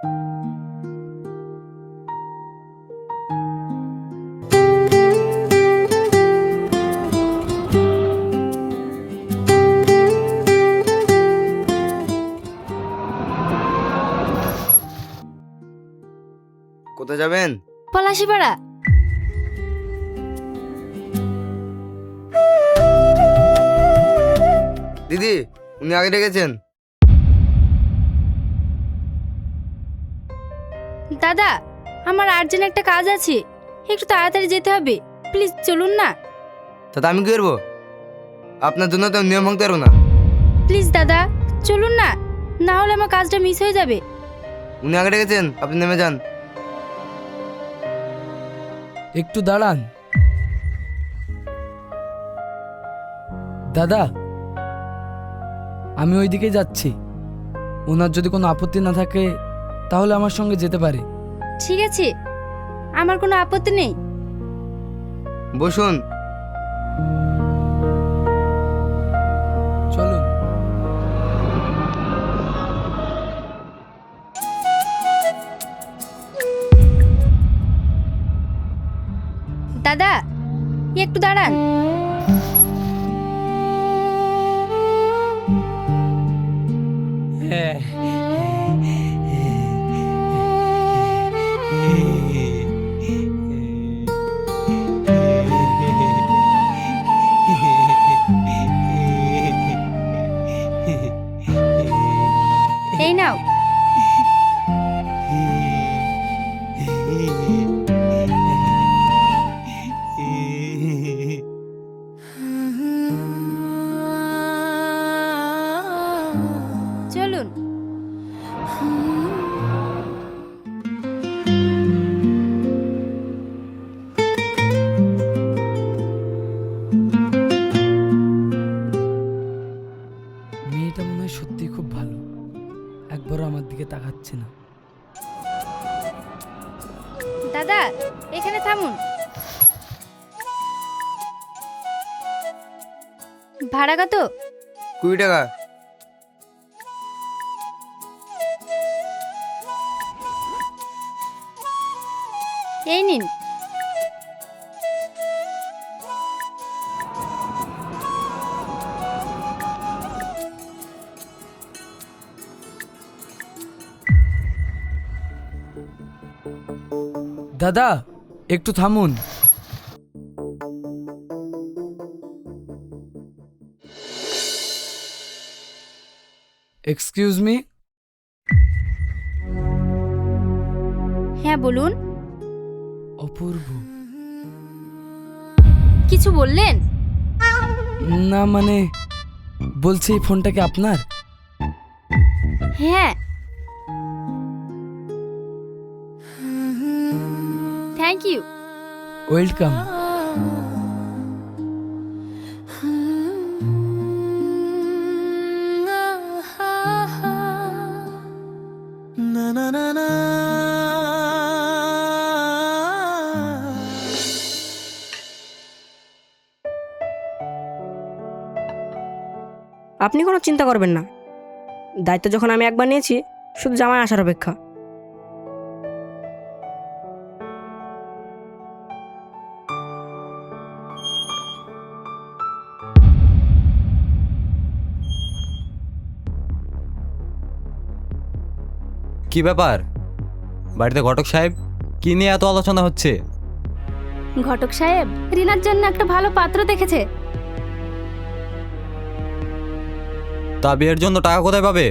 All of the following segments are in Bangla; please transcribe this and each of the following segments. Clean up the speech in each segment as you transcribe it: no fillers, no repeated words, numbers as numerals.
কোথায় যাবেন? পলাশিপাড়া। দিদি, উনি আগে ডেকেছেন। দাদা, আমার আর্জেন্ট একটা কাজ আছে, একটু তাড়াতাড়ি যেতে হবে, প্লিজ চলুন না। তাতে আমি কি করবো? আপনার জন্য তো নিয়ম ভাঙতে পারবো না। প্লিজ দাদা চলুন না, না হলে আমার কাজটা মিস হয়ে যাবে। উনি আগে ডেকেছেন, আপনি নেমে যান। একটু দাঁড়ান দাদা, আমি ওইদিকে যাচ্ছি। ওনার যদি কোনো আপত্তি না থাকে তাহলে আমার সঙ্গে যেতে পারে। ঠিক আছে, আমার কোনো আপত্তি নেই। বসুন। চলুন। দাদা একটু দাঁড়ান। এই নাও। চলুন। মেয়েটা মনে হয় সত্যি খুব ভালো, একবারও আমার দিকে তাকাচ্ছে না। দাদা এখানে থামুন। ভাড়া কত? 20 টাকা। এই নিন। দাদা একটু থামুন। Excuse me. হ্যাঁ বলুন। অপূর্ব। কিছু বললেন? না মানে বলছি এই ফোনটা কি আপনার? হ্যাঁ। Thank you. ওয়েলকাম। আপনি কোনো চিন্তা করবেন না, দায়িত্ব যখন আমি একবার নিয়েছি শুধু জামাই আসার অপেক্ষা। কি ব্যাপার, বাড়িতে ঘটক সাহেব? কি নিয়ে এত আলোচনা হচ্ছে? ঘটক সাহেব রিনার জন্য একটা ভালো পাত্র দেখেছে। তা বিয়ের জন্য টাকা কোথায় পাবে?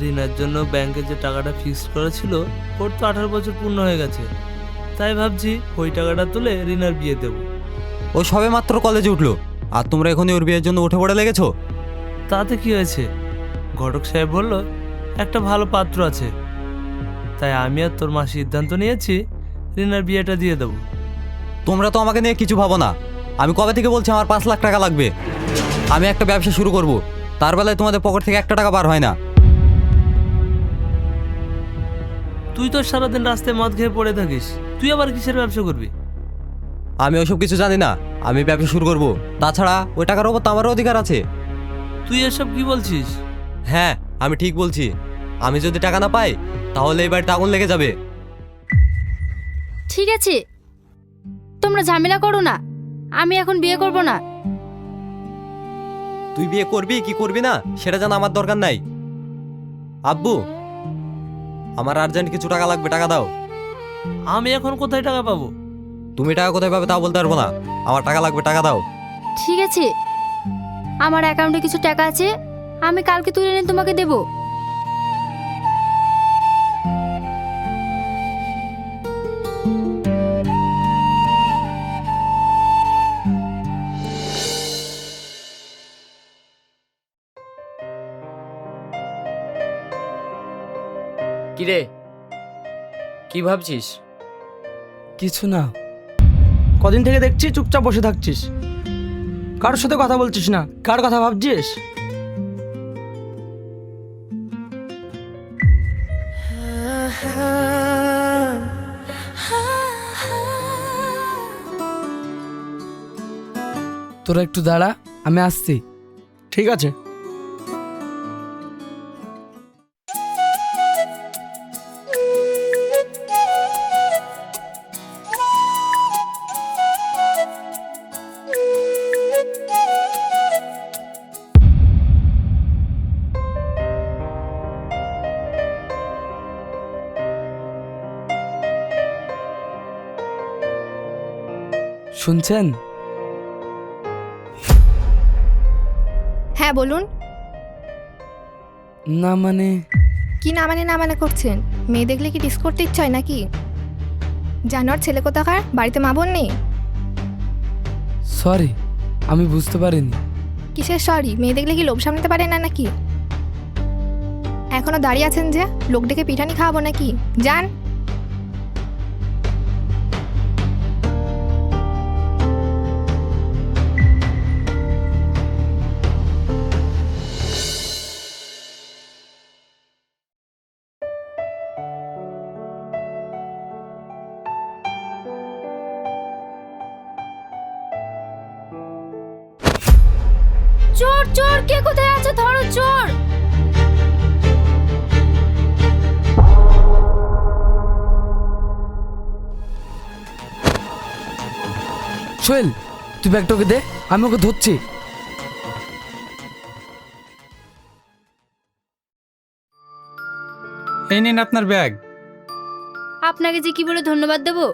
রিনার জন্য ব্যাংকে যে টাকাটা ফিক্সড করা ছিল, ওর তো 18 বছর পূর্ণ হয়ে গেছে, তাই ভাবছি ওই টাকাটা তুলে রিনার বিয়ে দেব। ও সবে মাত্র কলেজে উঠলো, আর তোমরা এখনই ওর বিয়ের জন্য উঠে পড়ে লেগেছো? তাতে কি হয়েছে? ঘটক সাহেব বলল একটা ভালো পাত্র আছে, তাই আমি আর তোর মা সিদ্ধান্ত নিয়েছি রিনার বিয়েটা দিয়ে দেবো। তোমরা তো আমাকে নিয়ে কিছু ভাবো না। আমি কবে থেকে বলছি আমার 5 লাখ টাকা লাগবে। আমি একটা ব্যবসা শুরু করব, তার বেলায় তোমাদের পকেট থেকে 1 টাকা বার হয় না। তুই তো সারাদিন রাস্তায় মদ খেয়ে পড়ে থাকিস, তুই আবার কিসের ব্যবসা করবি? আমি ওসব কিছু জানি না, আমি ব্যবসা শুরু করব। তাছাড়া ওই টাকার ওপর তো আমারও অধিকার আছে। তুই এসব কি বলছিস? হ্যাঁ আমি ঠিক বলছি, আমি যদি টাকা না পাই তাহলে এই বাড়িতে আগুন লেগে যাবে। ঠিক আছে, তোমরা ঝামেলা করো না, আমি এখন বিয়ে করব না। তুই বিয়ে করবি কি করবি না সেটা জানা আমার দরকার নাই। আব্বু, আমার আর্জেন্ট কিছু টাকা লাগবে, টাকা দাও। আমি এখন কোথায় টাকা পাবো? তুমি টাকা কোথায় পাবে তা বলতে পারবো না, আমার টাকা লাগবে, টাকা দাও। ঠিক আছে, আমার অ্যাকাউন্টে কিছু টাকা আছে, আমি কালকে তুলে এনে তোমাকে দেব। কিরে, কি ভাবছিস? কিছু না। কদিন থেকে দেখছি চুপচাপ বসে থাকছিস, কারোর সাথে কথা বলছিস না, কার কথা ভাবছিস? তোরা একটু দাঁড়া, আমি আসছি। ঠিক আছে। শুনছেন? হ্যাঁ বলুন। না মানে কি না মানে না মানে করছেন? মেয়ে দেখলে কি ডিস করতে ইচ্ছা হয় নাকি? জানোয়ার ছেলে কোথাকার, বাড়িতে মা বোন নেই? সরি, আমি বুঝতে পারিনি। কিসের সরি? মেয়ে দেখলে কি লোভ সামলাতে পারে না নাকি? এখনো দাঁড়িয়ে আছেন যে, লোক ডেকে পিঠানি খাওয়াবো নাকি? যান। চোর চোর, কে কোথায় আছে? ধরো চোর। সোহেল, তুই ব্যাগটা ওকে দে, আমি ওকে ধরছি। এই নিন আপনার ব্যাগ। আপনাকে যে কি বলে ধন্যবাদ দেবো?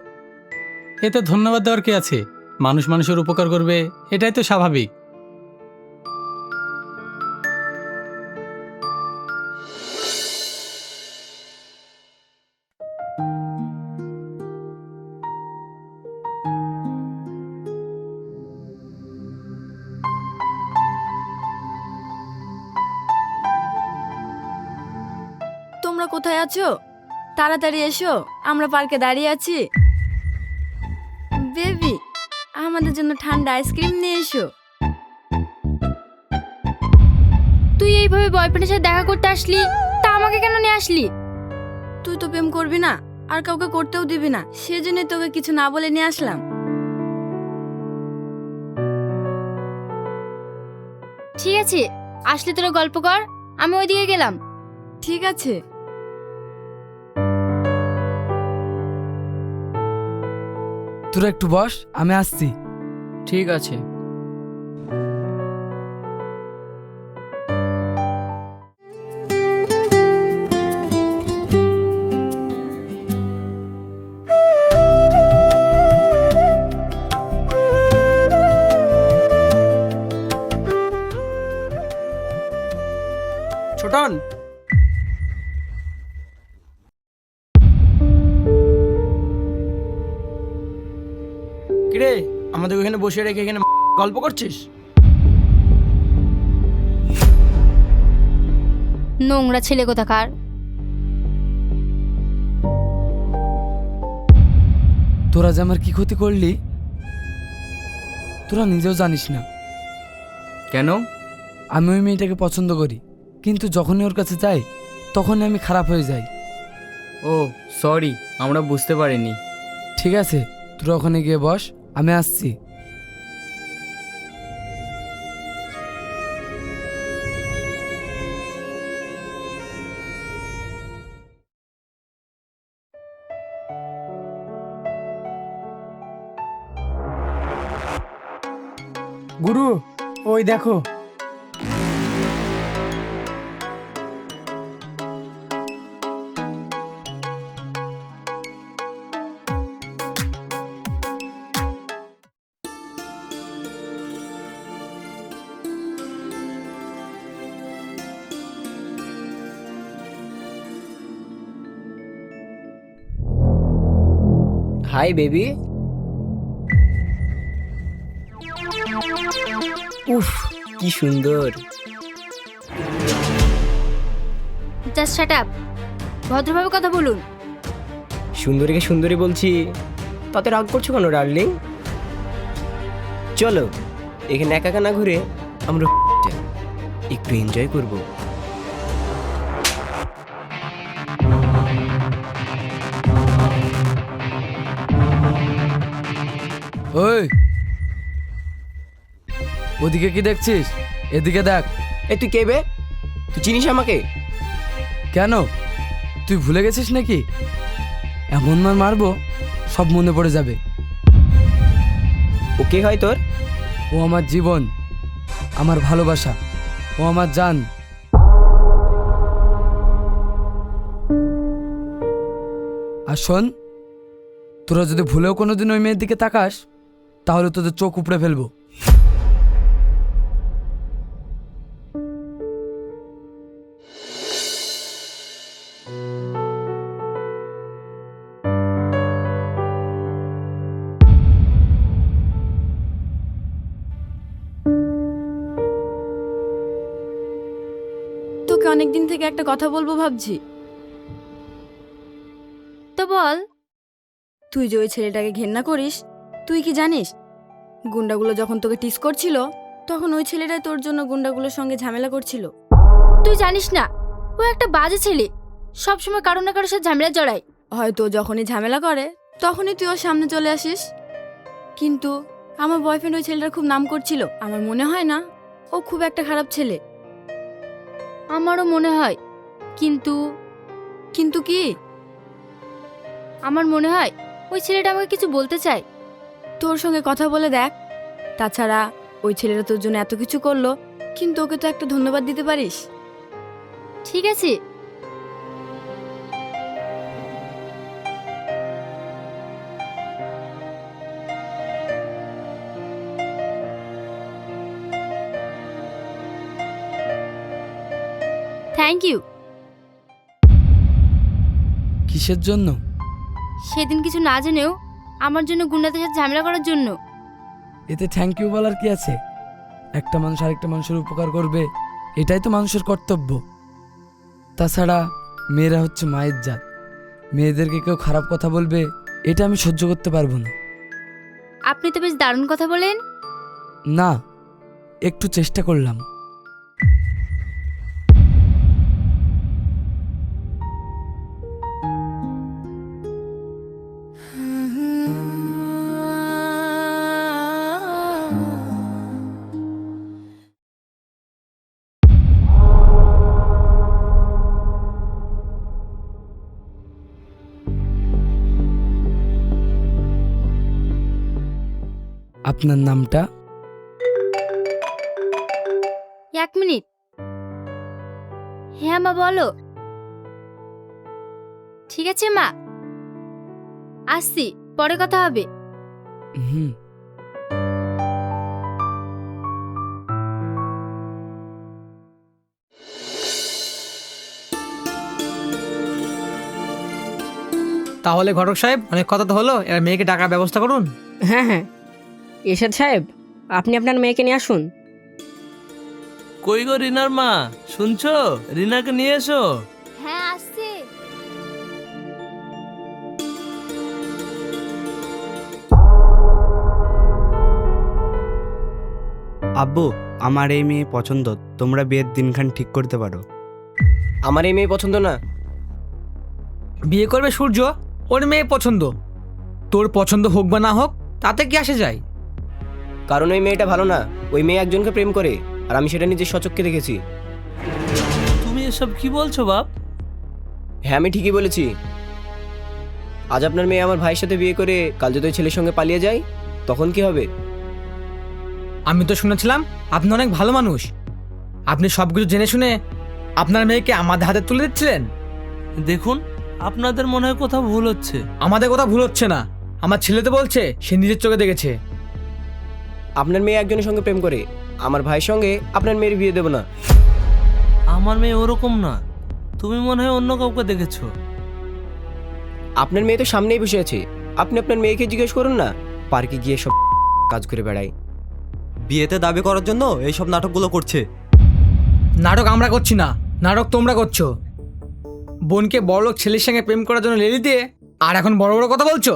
এতে ধন্যবাদ দেওয়ার কি আছে? মানুষ মানুষের উপকার করবে, এটাই তো স্বাভাবিক। তোমরা কোথায় আছো? তাড়াতাড়ি এসো, আমরা পার্কে দাঁড়িয়ে আছি। বেবি, আমাদের জন্য ঠান্ডা আইসক্রিম নিয়ে এসো। তুই এইভাবে বয়ফ্রেন্ডের সাথে দেখা করতে আসলি, তা আমাকে কেন নিয়ে আসলি? তুই তো প্রেম করবি না, আর কাউকে করতেও দিবি না, সেজন্য তোকে কিছু না বলে নিয়ে আসলাম। ঠিক আছে, আসলে তোরা গল্প কর, আমি ওইদিকে গেলাম। ঠিক আছে। তোরা একটু বস, আমি আসছি। ঠিক আছে। ছোটন, কিরে আমাদের ওখানে বসে রেখে এখানে গল্প করছিস? নোংরা ছেলে কোথাকার। তোরা যে আমার কি ক্ষতি করলি তোরা নিজেও জানিস না। কেন? আমি ওই মেয়েটাকে পছন্দ করি, কিন্তু যখনই ওর কাছে যাই তখনই আমি খারাপ হয়ে যাই। ও সরি, আমরা বুঝতে পারিনি। ঠিক আছে, তোরা ওখানে গিয়ে বস, আমি আসছি। গুরু ওই দেখো। Hi baby. উফ কি সুন্দর। জাস্ট শাট আপ, ভদ্রভাবে কথা বলুন। সুন্দরীকে সুন্দরী বলছি, তাতে রাগ করছো কেন ডার্লিং? চলো এখানে একা একা না ঘুরে আমরা একটু এনজয় করব। ওই ওদিকে কি দেখছিস? এদিকে দেখ। এ তুই কে বে? তুই চিনিস আমাকে? কেন, তুই ভুলে গেছিস নাকি? এমন মার মারবো সব মনে পড়ে যাবে। ও কে হয় তোর? ও আমার জীবন, আমার ভালোবাসা, ও আমার জান। আর শোন, তোরা যদি ভুলেও কোনোদিন ওই মেয়ের দিকে তাকাস তাহলে তোদের চোখ উপড়ে ফেলবো। তোকে অনেকদিন থেকে একটা কথা বলবো ভাবছি। তো বল। তুই যে ওই ছেলেটাকে ঘেন্না করিস, তুই কি জানিস গুন্ডাগুলো যখন তোকে টিস করছিল তখন ওই ছেলেটাই তোর জন্য গুন্ডাগুলোর সঙ্গে ঝামেলা করছিল। তুই জানিস না ও একটা বাজে ছেলে, সবসময় কারো না কারোর সাথে ঝামেলা জড়ায়। হয়তো যখনই ঝামেলা করে তখনই তুই ওর সামনে চলে আসিস। কিন্তু আমার বয়ফ্রেন্ড ওই ছেলেটার খুব নাম করছিল। আমার মনে হয় না ও খুব একটা খারাপ ছেলে। আমারও মনে হয়, কিন্তু কিন্তু কি? আমার মনে হয় ওই ছেলেটা আমাকে কিছু বলতে চায়। তোর সঙ্গে কথা বলে দেখ। তাছাড়া ওই ছেলেটা তোর জন্য এত কিছু করলো, কিন্তু ওকে তো একটা ধন্যবাদ দিতে পারিস। ঠিক আছে। Thank you. কিসের জন্য? সেদিন কিছু না জেনেও আমার জন্য গুন্ডাদের সাথে ঝামেলা করার জন্য। এতে থ্যাংক ইউ বলার কি আছে? একটা মানুষ আরেকটা মানুষের উপকার করবে, এটাই তো মানুষের কর্তব্য। তাছাড়া মেয়েরা হচ্ছে মায়ের জাত, মেয়েদেরকে কেউ খারাপ কথা বলবে এটা আমি সহ্য করতে পারবো না। আপনি তো বেশ দারুণ কথা বলেন। না, একটু চেষ্টা করলাম। আপনার নামটা? এক মিনিট। হ্যাঁ মা বলো। ঠিক আছে মা, আসছি, পরে কথা হবে। হুম। তাহলে ঘটক সাহেব, অনেক কথা তো হলো, এবার মেয়েকে ডাকার ব্যবস্থা করুন। হ্যাঁ হ্যাঁ, এরশাদ সাহেব আপনি আপনার মেয়েকে নিয়ে আসুন। কই গো রিনার মা, শুনছো? রিনাকে নিয়ে এসো। হ্যাঁ আসছে। আব্বু, আমার এই মেয়ে পছন্দ, তোমরা বিয়ের দিনখান ঠিক করতে পারো। আমার এই মেয়ে পছন্দ না। বিয়ে করবে সূর্য, ওর মেয়ে পছন্দ। তোর পছন্দ হোক বা না হোক তাতে কি আসে যায়? কারণ ওই মেয়েটা ভালো না। ওই মেয়ে একজনকে প্রেম করে, আর আমি সেটা নিজের স্বচক্ষে দেখেছি। তুমি এসব কি বলছো বাপ? হ্যাঁ আমি ঠিকই বলেছি। আজ আপনার মেয়ে আমার ভাইয়ের সাথে বিয়ে করে কাল যদি ওই ছেলের সঙ্গে পালিয়ে যায় তখন কি হবে? আমি তো শুনেছিলাম আপনি অনেক ভালো মানুষ। আপনি সব কিছু জেনে শুনে আপনার মেয়েকে আমাদের হাতে তুলে দিচ্ছিলেন। দেখুন, আপনাদের মনে হয় কোথাও ভুল হচ্ছে। আমাদের কথা ভুল হচ্ছে না, আমার ছেলে তো বলছে সে নিজের চোখে দেখেছে। আপনার মেয়ে একজনের সঙ্গে প্রেম করে, আমার ভাইয়ের সঙ্গে আপনার মেয়ের বিয়ে দেবো না। আমার মেয়ে ওরকম না, তুমি মনে হয় অন্য কাউকে দেখেছো। আপনার মেয়ে তো সামনেই বসে আছে, আপনি আপনার মেয়েকে জিজ্ঞেস করুন না, পার্কে গিয়ে সব কাজ করে বেড়ায়। বিয়েতে দাবি করার জন্য এইসব নাটকগুলো করছে। নাটক আমরা করছি না, নাটক তোমরা করছো। বোনকে বড়লোক ছেলের সঙ্গে প্রেম করার জন্য লেলি দিয়ে আর এখন বড় বড় কথা বলছো।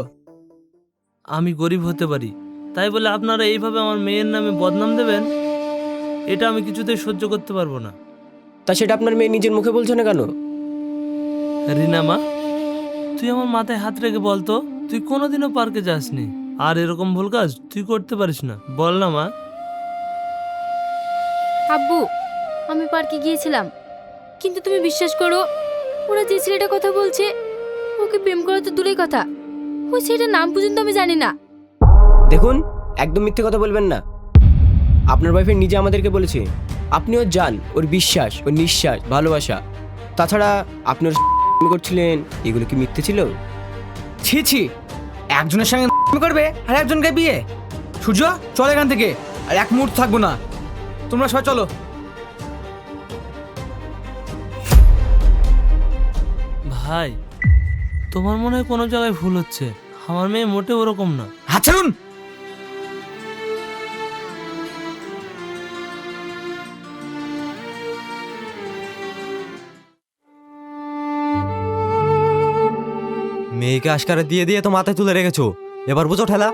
আমি গরিব হতে পারি, তাই বলে আপনারা এইভাবে আমার মেয়ের নামে বদনাম দেবেন, এটা আমি কিছুতেই সহ্য করতে পারবো না। তা সেটা আপনার মেয়ে নিজের মুখে বলছে না কেন? রিনা মা, তুই আমার মাথায় হাত রেখে বলতো, তুই কোনোদিনও পার্কে যাসনি, আর এরকম ভুল কাজ তুই করতে পারিস না, বল না মা। আব্বু, আমি পার্কে গিয়েছিলাম, কিন্তু তুমি বিশ্বাস করো, ওরা যে ছেলেটা কথা বলছে ওকে প্রেম করা তো দূরের কথা, ওই ছেলেটার নাম পর্যন্ত আমি জানি না। দেখুন, একদম মিথ্যে কথা বলবেন না। আপনার ওয়াইফের নিজে আমাদেরকে বলেছে আপনিও জান ওর বিশ্বাস, ওর নিঃশ্বাস, ভালোবাসা। তাছাড়া আপনি ওর করছিলেন, এগুলো কি মিথ্যে ছিল? ছি ছি, একজনের সঙ্গে করবে আর একজনকে বিয়ে। সূর্য, চল এখান থেকে, আর এক মুহূর্ত থাকবো না। তোমরা সবাই চলো। ভাই, তোমার মনে হয় কোনো জায়গায় ভুল হচ্ছে, আমার মেয়ে মোটেও ওরকম না। হাত ছাড়ুন। মেয়েকে আশকারা দিয়ে দিয়ে তো মাথায় তুলে রেখেছো, এবার বুঝো ঠেলা।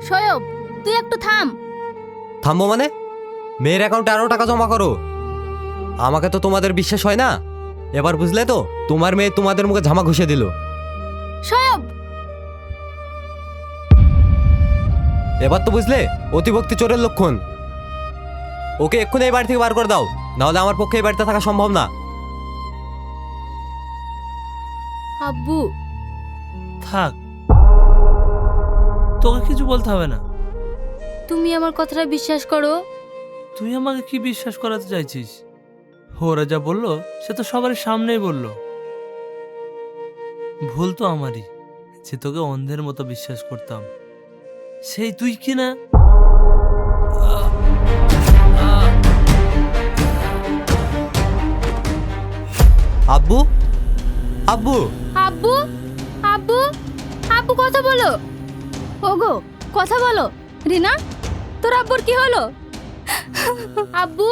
সয়ব, তুই একটু থাম। থামবো মানে? মেয়ের অ্যাকাউন্টে আরও টাকা জমা করো। আমাকে তো তোমাদের বিশ্বাস হয় না, এবার বুঝলে তো? তোমার মেয়ে তোমাদের মুখে ঝামা ঘষে দিল। সয়ব, এবার তো বুঝলে অতিভক্তি চোরের লক্ষণ। ওকে এক্ষুনি এই বাড়ি থেকে বার করে দাও, নাহলে আমার পক্ষে এই বাড়িতে থাকা সম্ভব না। আব্বু, থাক, তোকে কিছু বলতে হবে না। তুমি আমার কথাটা বিশ্বাস করো। তুই আমাকে কি বিশ্বাস করাতে চাইছিস? ওরা যা বললো সে তো সবার সামনেই বললো। ভুল তো আমারই, যে তোকে অন্ধের মতো বিশ্বাস করতাম, সেই তুই কি না। আব্বু, আব্বু, আব্বু, আব্বু, আব্বু কথা বলো। ওগো, কথা বলো। রিনা, তোর আব্বুর কি হলো? আব্বু,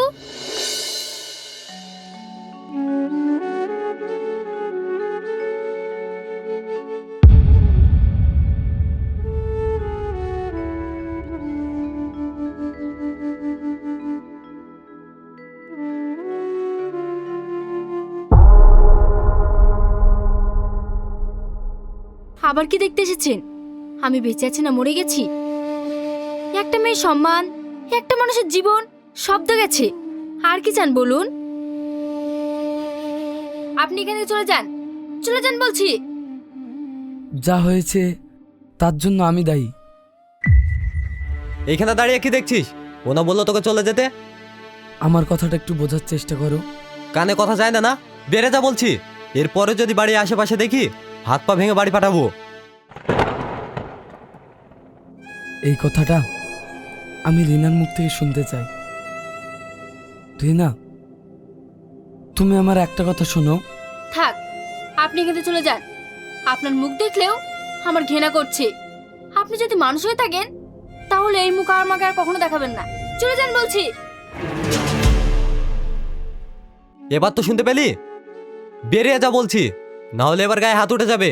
আবার কি দেখতে এসেছেন? আমি বেঁচে আছি না মরে গেছি? একটা মেয়ের সম্মান, একটা মানুষের জীবন সব তো গেছে, আর কি চান বলুন? আপনি এখানে চলে যান, চলে যান বলছি। যা হয়েছে তার জন্য আমি দায়ী। এইখানে দাঁড়িয়ে কি দেখছিস? ওনা বললো তোকে চলে যেতে। আমার কথাটা একটু বোঝার চেষ্টা করো। কানে কথা যায় না? বেড়ে যা বলছি, এরপরে যদি বাড়ির আশেপাশে দেখি হাত পা ভেঙে বাড়ি পাঠাবো। এই কথাটা আমি রিনার মুখ থেকে শুনতে চাই। রিনা, তুমি আমার একটা কথা শোনো। থাক, আপনি এখানে চলে যান। আপনার মুখ দেখলেও আমার ঘৃণা করছে। আপনি যদি মানুষ হয়ে থাকেন তাহলে এই মুখ আমাকে আর কখনো দেখাবেন না। চলে যান বলছি। এবার তো শুনতে পেলি? বেরিয়ে যা বলছি, না হলে এবার গায়ে হাত উঠে যাবে।